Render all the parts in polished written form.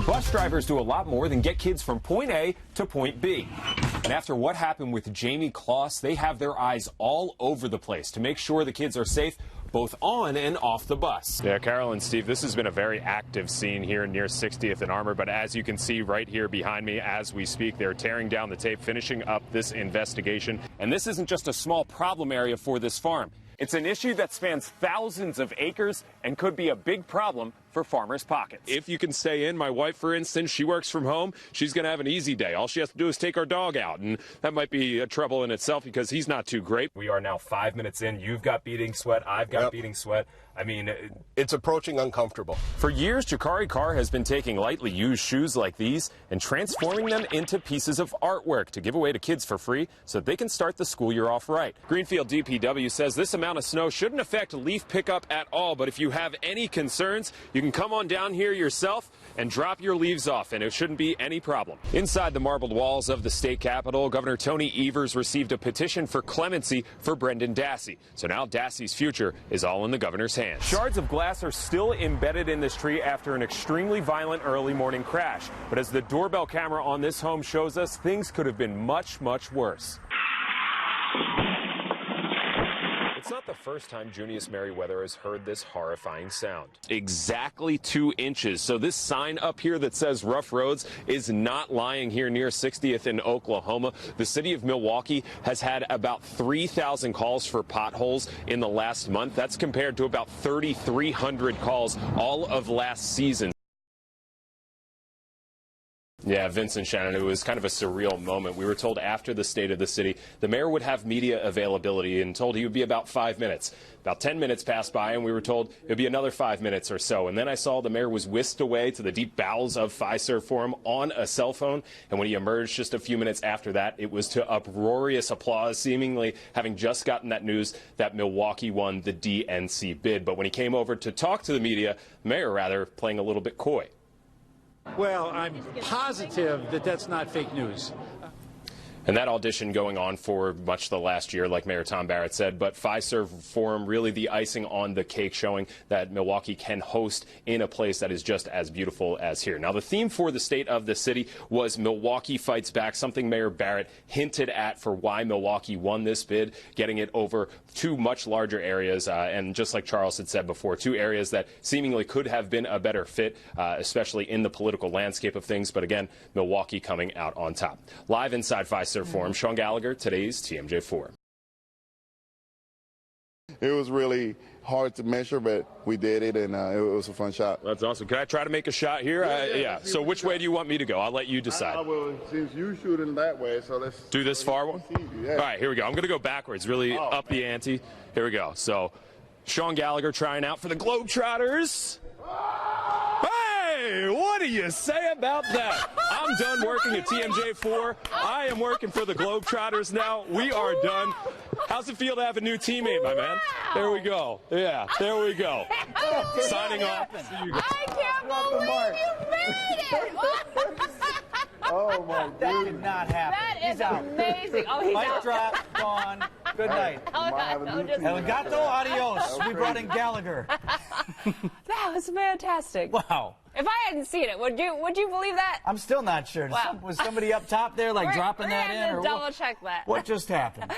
Bus drivers do a lot more than get kids from point A to point B. And after what happened with Jamie Kloss, they have their eyes all over the place to make sure the kids are safe both on and off the bus. Yeah, Carol and Steve, this has been a very active scene here near 60th and Armour, but as you can see right here behind me as we speak, they're tearing down the tape, finishing up this investigation. And this isn't just a small problem area for this farm. It's an issue that spans thousands of acres and could be a big problem for farmers' pockets. If you can stay in, my wife, for instance, she works from home. She's going to have an easy day. All she has to do is take our dog out, and that might be a trouble in itself because he's not too great. We are now 5 minutes in. You've got beating sweat. I've got beating sweat. I mean, it's approaching uncomfortable. For years, Jakari Carr has been taking lightly used shoes like these and transforming them into pieces of artwork to give away to kids for free so that they can start the school year off right. Greenfield DPW says this amount of snow shouldn't affect leaf pickup at all, but if you have any concerns, you can come on down here yourself and drop your leaves off, and it shouldn't be any problem. Inside the marbled walls of the state capitol, Governor Tony Evers received a petition for clemency for Brendan Dassey. So now Dassey's future is all in the governor's hands. Shards of glass are still embedded in this tree after an extremely violent early morning crash. But as the doorbell camera on this home shows us, things could have been much, much worse. It's not the first time Junius Merriweather has heard this horrifying sound. Exactly 2 inches. So this sign up here that says rough roads is not lying here near 60th in Oklahoma. The city of Milwaukee has had about 3,000 calls for potholes in the last month. That's compared to about 3,300 calls all of last season. Yeah, Vincent, Shannon, it was kind of a surreal moment. We were told after the state of the city, the mayor would have media availability and told he would be about 5 minutes. About 10 minutes passed by and we were told it would be another 5 minutes or so. And then I saw the mayor was whisked away to the deep bowels of Fiserv Forum on a cell phone. And when he emerged just a few minutes after that, it was to uproarious applause, seemingly having just gotten that news that Milwaukee won the DNC bid. But when he came over to talk to the media, the mayor rather playing a little bit coy. Well, I'm positive that that's not fake news. And that audition going on for much the last year, like Mayor Tom Barrett said, but Fiserv Forum really the icing on the cake, showing that Milwaukee can host in a place that is just as beautiful as here. Now, the theme for the state of the city was Milwaukee Fights Back, something Mayor Barrett hinted at for why Milwaukee won this bid, getting it over 2 much larger areas, and just like Charles had said before, 2 areas that seemingly could have been a better fit, especially in the political landscape of things. But again, Milwaukee coming out on top. Live inside Fiserv Forum, Shaun Gallagher, today's TMJ4. It was really hard to measure, but we did it, and it was a fun shot. That's awesome. Can I try to make a shot here? Yeah. So which way do you want me to go? I'll let you decide. Since you're shooting that way, so let's do this far one. Yeah. All right, here we go. I'm going to go backwards, really up the ante. Here we go. So Shaun Gallagher trying out for the Globetrotters. Hey, what do you say about that? I'm done working at TMJ4. I am working for the Globetrotters now. We are done. How's it feel to have a new teammate, my man? There we go. Yeah, there we go. Signing off. I can't believe you made it! Oh, my God. That did not happen. That is amazing. Oh, he's Mic out. drop, gone. Good night. Elegato, adios. We brought in Gallagher. That was fantastic. Wow. If I hadn't seen it, would you believe that? I'm still not sure. Wow. Was somebody up top there, like, dropping that in? Or double check that. What just happened?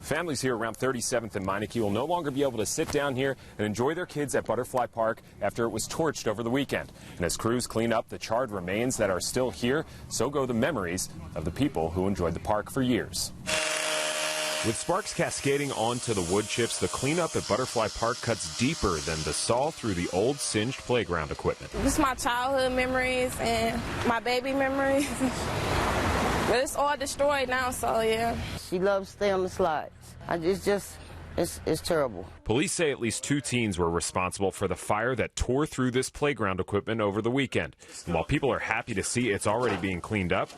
Families here around 37th and Meineke will no longer be able to sit down here and enjoy their kids at Butterfly Park after it was torched over the weekend. And as crews clean up the charred remains that are still here, so go the memories of the people who enjoyed the park for years. With sparks cascading onto the wood chips, the cleanup at Butterfly Park cuts deeper than the saw through the old singed playground equipment. This is my childhood memories and my baby memories. But it's all destroyed now, so yeah. She loves to stay on the slides. It's terrible. Police say at least 2 teens were responsible for the fire that tore through this playground equipment over the weekend. And while people are happy to see it's already being cleaned up,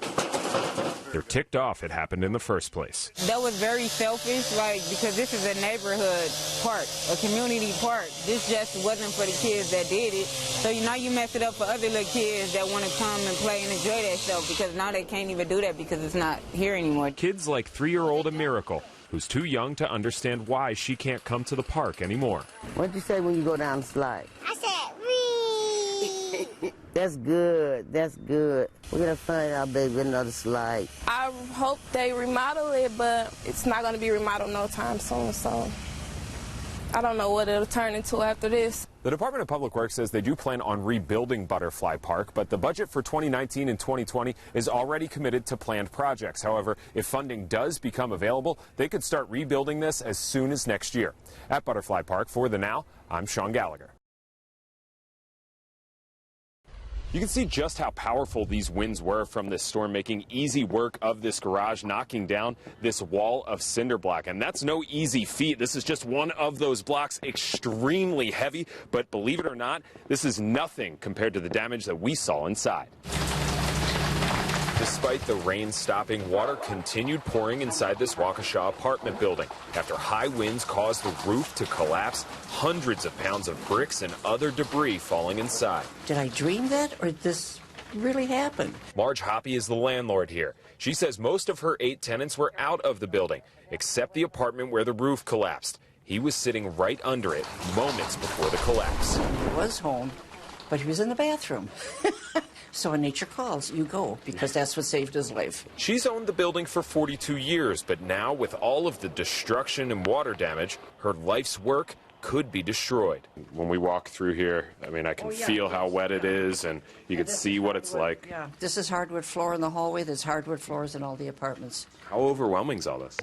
they're ticked off it happened in the first place. That was very selfish, because this is a neighborhood park, a community park. This just wasn't for the kids that did it. So now you mess it up for other little kids that want to come and play and enjoy themselves, because now they can't even do that because it's not here anymore. Kids like 3-year-old Miracle, who's too young to understand why she can't come to the park anymore. What'd you say when you go down the slide? I said, wee. That's good. That's good. We're going to find our baby another slide. I hope they remodel it, but it's not going to be remodeled no time soon, so I don't know what it'll turn into after this. The Department of Public Works says they do plan on rebuilding Butterfly Park, but the budget for 2019 and 2020 is already committed to planned projects. However, if funding does become available, they could start rebuilding this as soon as next year. At Butterfly Park, for The Now, I'm Shaun Gallagher. You can see just how powerful these winds were from this storm, making easy work of this garage, knocking down this wall of cinder block. And that's no easy feat. This is just one of those blocks, extremely heavy. But believe it or not, this is nothing compared to the damage that we saw inside. Despite the rain stopping, water continued pouring inside this Waukesha apartment building. After high winds caused the roof to collapse, hundreds of pounds of bricks and other debris falling inside. Did I dream that, or did this really happen? Marge Hoppy is the landlord here. She says most of her 8 tenants were out of the building, except the apartment where the roof collapsed. He was sitting right under it moments before the collapse. He was home, but he was in the bathroom. So when nature calls, you go, because that's what saved his life. She's owned the building for 42 years, but now with all of the destruction and water damage, her life's work could be destroyed. When we walk through here, I mean, I can feel how wet it is, and you can see what it's like. Yeah. This is hardwood floor in the hallway. There's hardwood floors in all the apartments. How overwhelming is all this?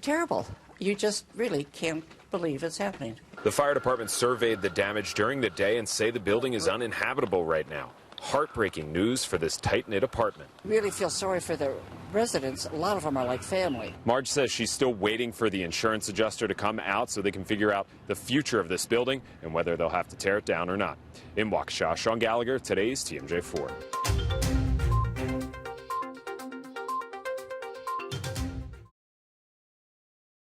Terrible. You just really can't believe it's happening. The fire department surveyed the damage during the day and say the building is uninhabitable right now. Heartbreaking news for this tight-knit apartment. Really feel sorry for the residents. A lot of them are like family. Marge says she's still waiting for the insurance adjuster to come out so they can figure out the future of this building and whether they'll have to tear it down or not. In Waukesha, Shaun Gallagher, today's TMJ4.